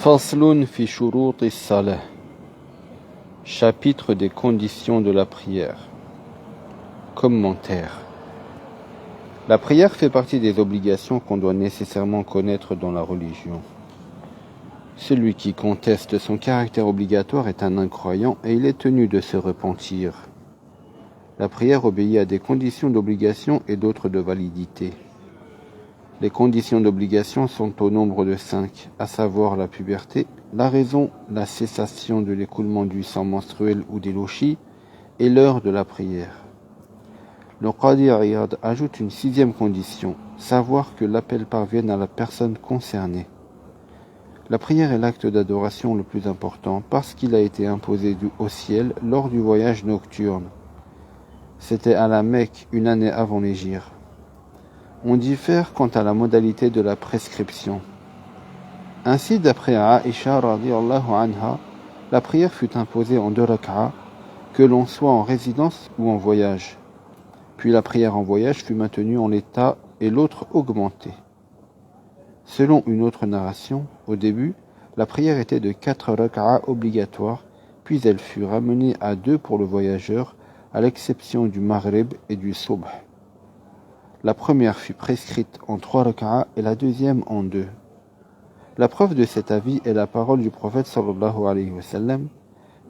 Faslun fi shuruti salah. Chapitre des conditions de la prière. Commentaire. La prière fait partie des obligations qu'on doit nécessairement connaître dans la religion. Celui qui conteste son caractère obligatoire est un incroyant et il est tenu de se repentir. La prière obéit à des conditions d'obligation et d'autres de validité. Les conditions d'obligation sont au nombre de 5, à savoir la puberté, la raison, la cessation de l'écoulement du sang menstruel ou des lochis, et l'heure de la prière. Le Qadi Iyad ajoute une 6e condition, savoir que l'appel parvienne à la personne concernée. La prière est l'acte d'adoration le plus important parce qu'il a été imposé au ciel lors du voyage nocturne. C'était à la Mecque une année avant l'hégire. On diffère quant à la modalité de la prescription. Ainsi, d'après Aïcha radhiyallahu anha, la prière fut imposée en 2 rak'a, que l'on soit en résidence ou en voyage. Puis la prière en voyage fut maintenue en l'état et l'autre augmentée. Selon une autre narration, au début, la prière était de 4 rak'a obligatoires, puis elle fut ramenée à 2 pour le voyageur, à l'exception du Maghrib et du Subh. La première fut prescrite en 3 rak'a et la deuxième en 2. La preuve de cet avis est la parole du prophète sallallahu alayhi wa sallam.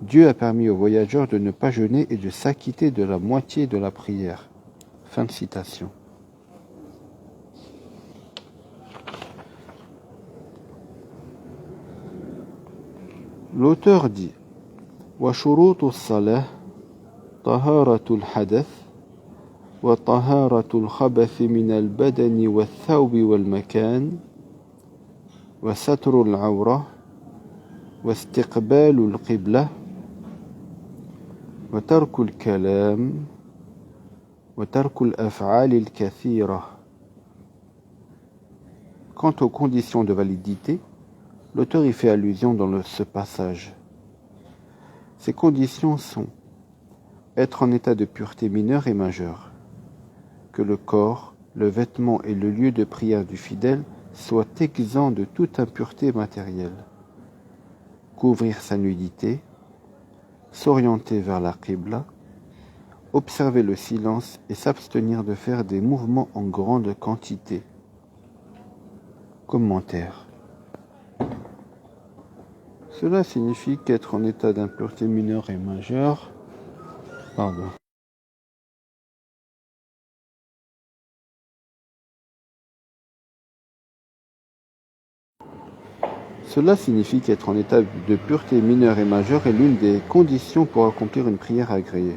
Dieu a permis aux voyageurs de ne pas jeûner et de s'acquitter de la moitié de la prière. Fin de citation. L'auteur dit wa shurutu salah taharatul hadath وطهارة الخبث من البدن والثوب والمكان وستر العورة واستقبال القبلة وترك الكلام وترك الأفعال الكثيرة. Quant aux conditions de validité, l'auteur y fait allusion dans ce passage. Ces conditions sont être en état de pureté mineure et majeure, que le corps, le vêtement et le lieu de prière du fidèle soient exempts de toute impureté matérielle, couvrir sa nudité, s'orienter vers la Qibla, observer le silence et s'abstenir de faire des mouvements en grande quantité. Commentaire. Cela signifie qu'être en état d'impureté mineure et majeure, Cela signifie qu'être en état de pureté mineure et majeure est l'une des conditions pour accomplir une prière agréée.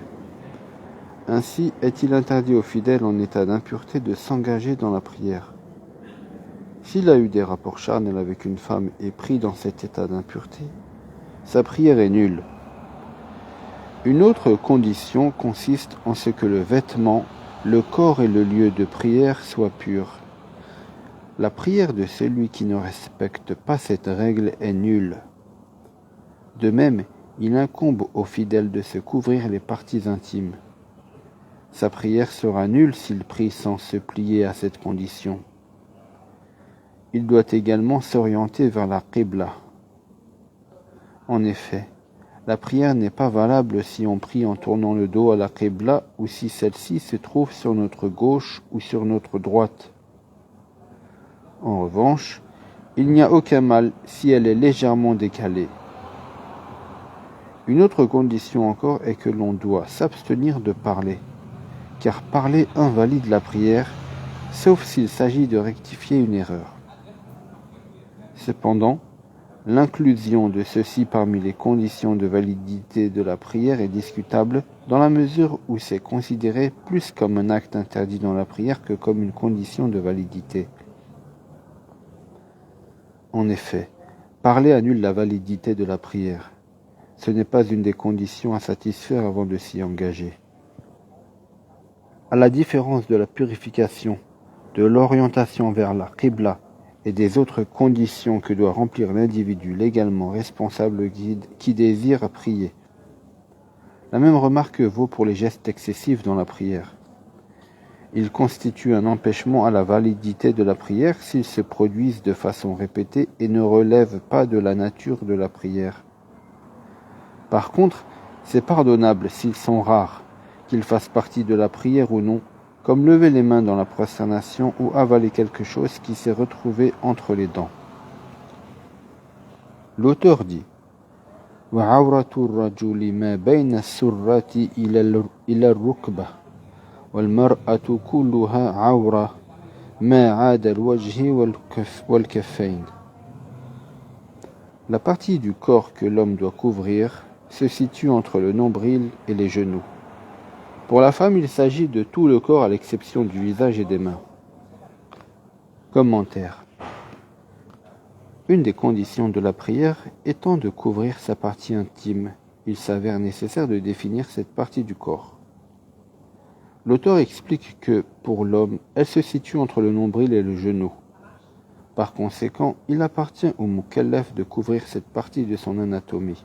Ainsi, est-il interdit aux fidèles en état d'impureté de s'engager dans la prière. S'il a eu des rapports charnels avec une femme et pris dans cet état d'impureté, sa prière est nulle. Une autre condition consiste en ce que le vêtement, le corps et le lieu de prière soient purs. La prière de celui qui ne respecte pas cette règle est nulle. De même, il incombe aux fidèles de se couvrir les parties intimes. Sa prière sera nulle s'il prie sans se plier à cette condition. Il doit également s'orienter vers la Qibla. En effet, la prière n'est pas valable si on prie en tournant le dos à la Qibla ou si celle-ci se trouve sur notre gauche ou sur notre droite. En revanche, il n'y a aucun mal si elle est légèrement décalée. Une autre condition encore est que l'on doit s'abstenir de parler, car parler invalide la prière, sauf s'il s'agit de rectifier une erreur. Cependant, l'inclusion de ceci parmi les conditions de validité de la prière est discutable dans la mesure où c'est considéré plus comme un acte interdit dans la prière que comme une condition de validité. En effet, parler annule la validité de la prière. Ce n'est pas une des conditions à satisfaire avant de s'y engager. À la différence de la purification, de l'orientation vers la Qibla et des autres conditions que doit remplir l'individu légalement responsable qui désire prier. La même remarque vaut pour les gestes excessifs dans la prière. Ils constituent un empêchement à la validité de la prière s'ils se produisent de façon répétée et ne relèvent pas de la nature de la prière. Par contre, c'est pardonnable s'ils sont rares, qu'ils fassent partie de la prière ou non, comme lever les mains dans la prosternation ou avaler quelque chose qui s'est retrouvé entre les dents. L'auteur dit وعورة الرجل ما بين السرة إلى الركبة والمرأة كلها عورة ما عدا الوجه والكفين. La partie du corps que l'homme doit couvrir se situe entre le nombril et les genoux. Pour la femme, il s'agit de tout le corps à l'exception du visage et des mains. Commentaire. Une des conditions de la prière étant de couvrir sa partie intime, il s'avère nécessaire de définir cette partie du corps. L'auteur explique que, pour l'homme, elle se situe entre le nombril et le genou. Par conséquent, il appartient au mukallaf de couvrir cette partie de son anatomie.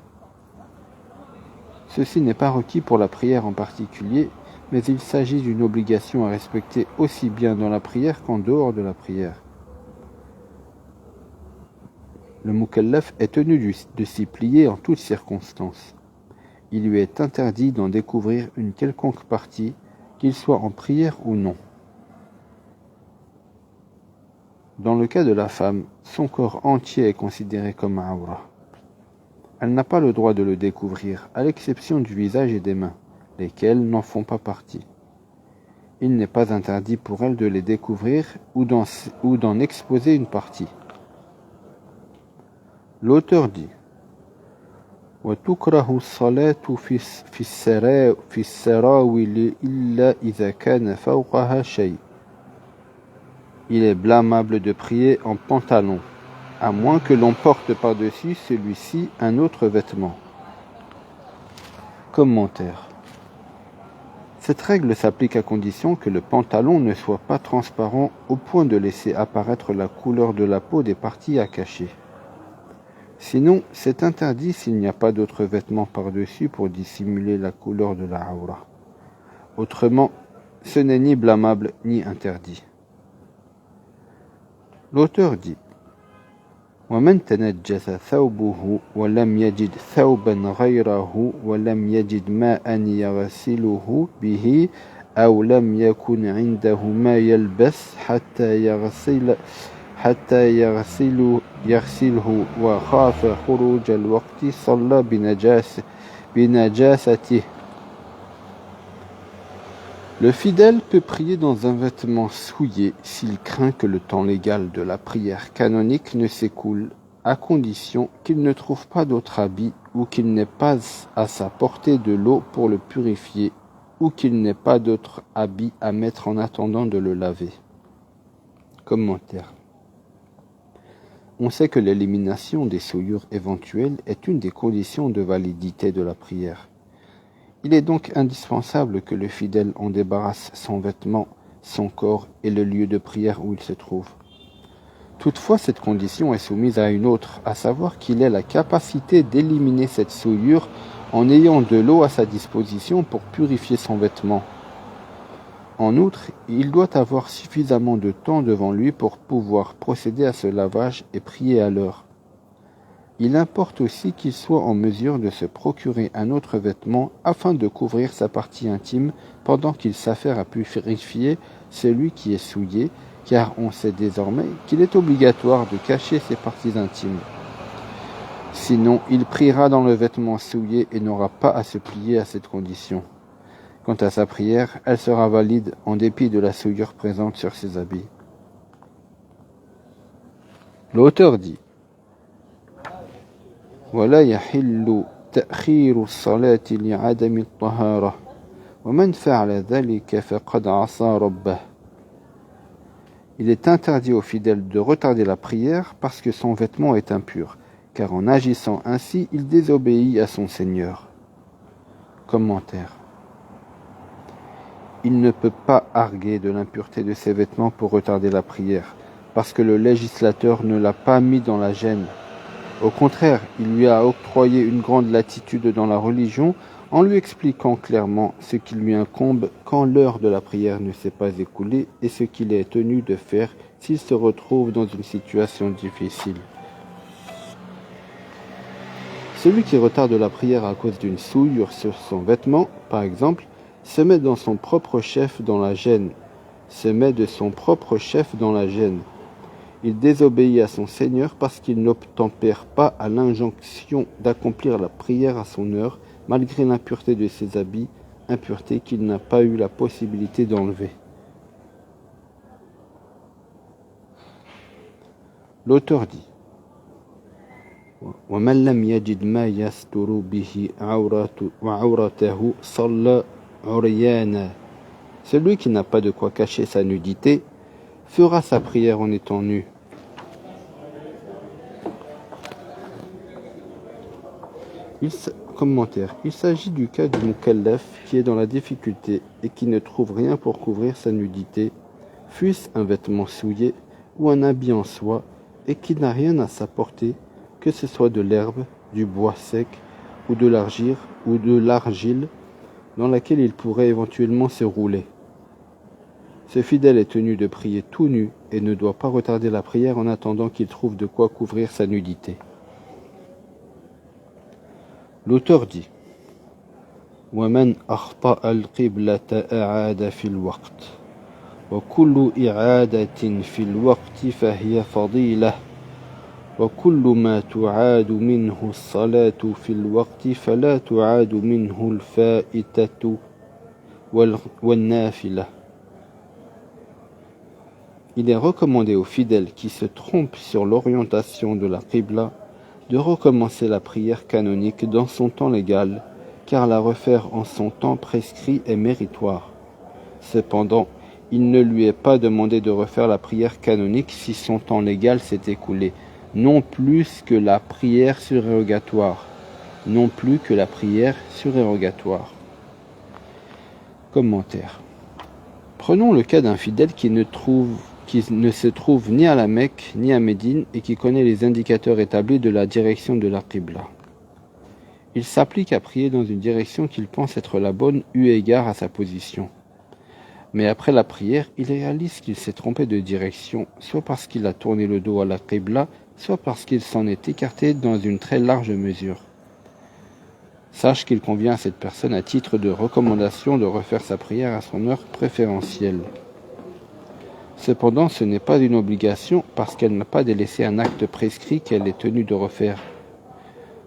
Ceci n'est pas requis pour la prière en particulier, mais il s'agit d'une obligation à respecter aussi bien dans la prière qu'en dehors de la prière. Le mukallaf est tenu de s'y plier en toutes circonstances. Il lui est interdit d'en découvrir une quelconque partie, qu'il soit en prière ou non. Dans le cas de la femme, son corps entier est considéré comme awra. Elle n'a pas le droit de le découvrir, à l'exception du visage et des mains, lesquels n'en font pas partie. Il n'est pas interdit pour elle de les découvrir ou d'en exposer une partie. L'auteur dit وَتُكْرَهُ الصَّلَاةُ في السَّرَاوِلِ إِلَّا إِذَا كَانَ فَوْقَهَا شَيْءٌ. Il est blâmable de prier en pantalon, à moins que l'on porte par-dessus celui-ci un autre vêtement. Commentaire. Cette règle s'applique à condition que le pantalon ne soit pas transparent au point de laisser apparaître la couleur de la peau des parties à cacher. Sinon, c'est interdit s'il n'y a pas d'autre vêtement par-dessus pour dissimuler la couleur de la awra. Autrement, ce n'est ni blâmable ni interdit. L'auteur dit وَمَنْ تَنَجَّسَ ثَوْبُهُ وَلَمْ يَجِدْ ثَوْبًا غَيْرَهُ وَلَمْ يَجِدْ مَاءً يَغْسِلُهُ بِهِ أَوْ لَمْ يَكُنْ عِنْدَهُ مَا يَلْبَسْ حتى يغسله وخاف خروج الوقت صلى بنجاسته. Le fidèle peut prier dans un vêtement souillé s'il craint que le temps légal de la prière canonique ne s'écoule, à condition qu'il ne trouve pas d'autre habit ou qu'il n'ait pas à sa portée de l'eau pour le purifier ou qu'il n'ait pas d'autre habit à mettre en attendant de le laver. Commentaire. On sait que l'élimination des souillures éventuelles est une des conditions de validité de la prière. Il est donc indispensable que le fidèle en débarrasse son vêtement, son corps et le lieu de prière où il se trouve. Toutefois, cette condition est soumise à une autre, à savoir qu'il ait la capacité d'éliminer cette souillure en ayant de l'eau à sa disposition pour purifier son vêtement. En outre, il doit avoir suffisamment de temps devant lui pour pouvoir procéder à ce lavage et prier à l'heure. Il importe aussi qu'il soit en mesure de se procurer un autre vêtement afin de couvrir sa partie intime pendant qu'il s'affaire à purifier celui qui est souillé, car on sait désormais qu'il est obligatoire de cacher ses parties intimes. Sinon, il priera dans le vêtement souillé et n'aura pas à se plier à cette condition. Quant à sa prière, elle sera valide en dépit de la souillure présente sur ses habits. L'auteur dit ولا يحل تأخير الصلاة لعدم الطهارة ومن فعل ذلك فقد عصى ربه. Il est interdit aux fidèles de retarder la prière parce que son vêtement est impur, car en agissant ainsi, il désobéit à son Seigneur. Commentaire. Il ne peut pas arguer de l'impureté de ses vêtements pour retarder la prière, parce que le législateur ne l'a pas mis dans la gêne. Au contraire, il lui a octroyé une grande latitude dans la religion en lui expliquant clairement ce qui lui incombe quand l'heure de la prière ne s'est pas écoulée et ce qu'il est tenu de faire s'il se retrouve dans une situation difficile. Celui qui retarde la prière à cause d'une souillure sur son vêtement, par exemple, se met de son propre chef dans la gêne. Il désobéit à son Seigneur parce qu'il n'obtempère pas à l'injonction d'accomplir la prière à son heure, malgré l'impureté de ses habits, impureté qu'il n'a pas eu la possibilité d'enlever. L'auteur dit: وَمَنْ لَمْ يَجِدْ مَا يَسْتُرُ بِهِ عَوْرَتَهُ صَلَّى عُرْيَانًا. Celui qui n'a pas de quoi cacher sa nudité fera sa prière en étant nu. Commentaire. Il s'agit du cas du mukallaf qui est dans la difficulté et qui ne trouve rien pour couvrir sa nudité, fût-ce un vêtement souillé ou un habit en soie, et qui n'a rien à sa portée, que ce soit de l'herbe, du bois sec ou de l'argile dans laquelle il pourrait éventuellement se rouler. Ce fidèle est tenu de prier tout nu et ne doit pas retarder la prière en attendant qu'il trouve de quoi couvrir sa nudité. L'auteur dit: وَمَنْ أَخْطَأَ الْقِبْلَةَ أَعَادَ فِي الْوَقْتِ وَكُلُّ إِعَادَةٍ فِي الْوَقْتِ فَهِيَ فَضِيلَةٌ وَكُلُّ مَا تُعَادُ مِنْهُ الصَّلَاةُ فِي الْوَقْتِ فَلَا تُعَادُ مِنْهُ الْفَائِتَةُ وَالنَّافِلَةُ. Il est recommandé aux fidèles qui se trompent sur l'orientation de la Qibla de recommencer la prière canonique dans son temps légal, car la refaire en son temps prescrit est méritoire. Cependant, il ne lui est pas demandé de refaire la prière canonique si son temps légal s'est écoulé, non plus que la prière surérogatoire. Commentaire. Prenons le cas d'un fidèle qui ne se trouve ni à la Mecque ni à Médine et qui connaît les indicateurs établis de la direction de la Qibla. Il s'applique à prier dans une direction qu'il pense être la bonne eu égard à sa position. Mais après la prière, il réalise qu'il s'est trompé de direction, soit parce qu'il a tourné le dos à la Qibla, soit parce qu'il s'en est écarté dans une très large mesure. Sache qu'il convient à cette personne à titre de recommandation de refaire sa prière à son heure préférentielle. Cependant, ce n'est pas une obligation parce qu'elle n'a pas délaissé un acte prescrit qu'elle est tenue de refaire.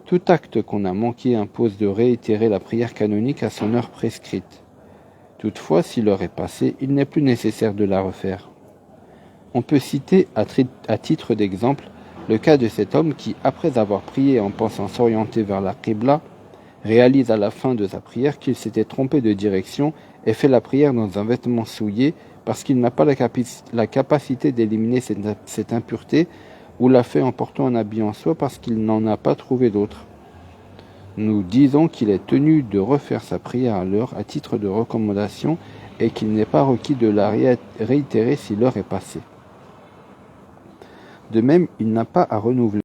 Tout acte qu'on a manqué impose de réitérer la prière canonique à son heure prescrite. Toutefois, si l'heure est passée, il n'est plus nécessaire de la refaire. On peut citer à titre d'exemple le cas de cet homme qui, après avoir prié en pensant s'orienter vers la Qibla, réalise à la fin de sa prière qu'il s'était trompé de direction et fait la prière dans un vêtement souillé parce qu'il n'a pas la capacité d'éliminer cette impureté, ou l'a fait en portant un habit en soie parce qu'il n'en a pas trouvé d'autre. Nous disons qu'il est tenu de refaire sa prière à l'heure à titre de recommandation et qu'il n'est pas requis de la réitérer si l'heure est passée. De même, il n'a pas à renouveler